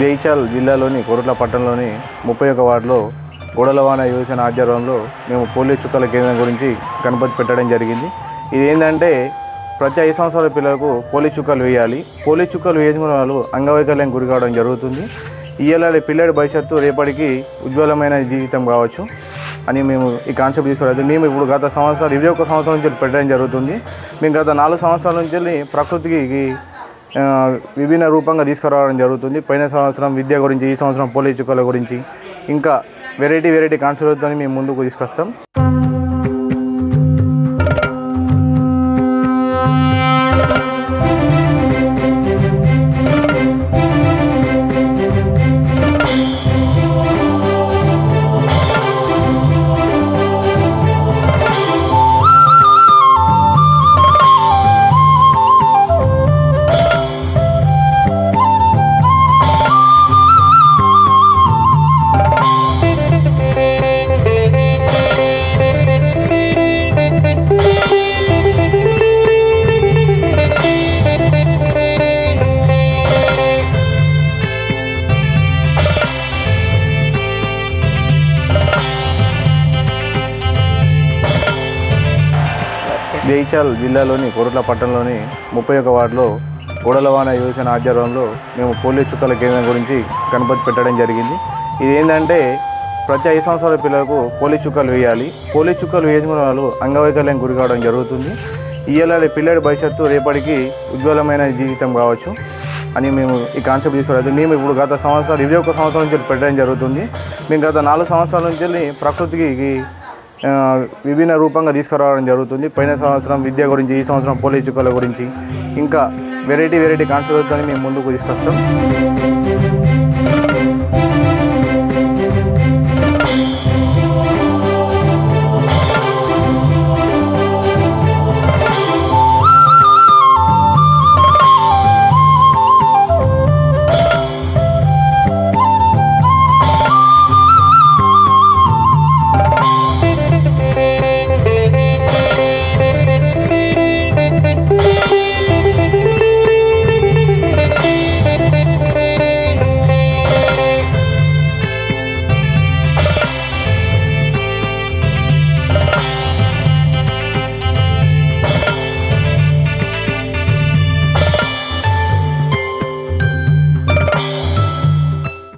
జైచాల్ జిల్లాలోని కొరుట్ల పట్టణంలోని 31 వార్డులో గోడలవాన యువసేన ఆధ్వర్యంలో మేము పోలియో చుక్కల కేంద్రం గురించి గణపతి పెట్టడం జరిగింది. ఇది ఏంటంటే ప్రతి 5 సంవత్సరాల పిల్లలకు పోలియో చుక్కలు వేయాలి. పోలియో చుక్కలు వేసిన వాళ్ళు అంగవైకల్యం గురి కావడం జరుగుతుంది. ఇయ్యాలి పిల్లడి భవిష్యత్తు రేపటికి ఉజ్వలమైన జీవితం కావచ్చు అని మేము ఈ కాన్సెప్ట్ తీసుకురాదు. మేము ఇప్పుడు గత సంవత్సరాలు 21 సంవత్సరాల నుంచి పెట్టడం జరుగుతుంది. మేము గత 4 సంవత్సరాల నుంచి ప్రకృతికి విభిన్న రూపంగా తీసుకురావడం జరుగుతుంది. పోయిన సంవత్సరం విద్య గురించి, ఈ సంవత్సరం పోలియో చుక్కల గురించి ఇంకా వెరైటీ కాన్సెప్ట్తో మేము ముందుకు తీసుకొస్తాం. జైచాల్ జిల్లాలోని కొరుట్ల పట్టణంలోని 31 వార్డులో గోడలవాన యువసేన ఆధ్వర్యంలో మేము పోలియో చుక్కల కేంద్రం గురించి గణపతి పెట్టడం జరిగింది. ఇది ఏంటంటే ప్రతి 5 సంవత్సరాల పిల్లలకు పోలియో చుక్కలు వేయాలి. పోలియో చుక్కలు వేసిన వాళ్ళు అంగవైకల్యం గురి కావడం జరుగుతుంది. ఇయ్యాలి పిల్లడి భవిష్యత్తు రేపటికి ఉజ్వలమైన జీవితం కావచ్చు అని మేము ఈ కాన్సెప్ట్ తీసుకురాదు. మేము ఇప్పుడు గత సంవత్సరాలు 21 సంవత్సరాల నుంచి పెట్టడం జరుగుతుంది. మేము గత 4 సంవత్సరాల నుంచి ప్రకృతికి విభిన్న రూపంగా తీసుకురావడం జరుగుతుంది. పోయిన సంవత్సరం విద్య గురించి, ఈ సంవత్సరం పోలియో చుక్కల గురించి ఇంకా వెరైటీ కాన్సెప్ట్తో మేము ముందుకు తీసుకొస్తాం.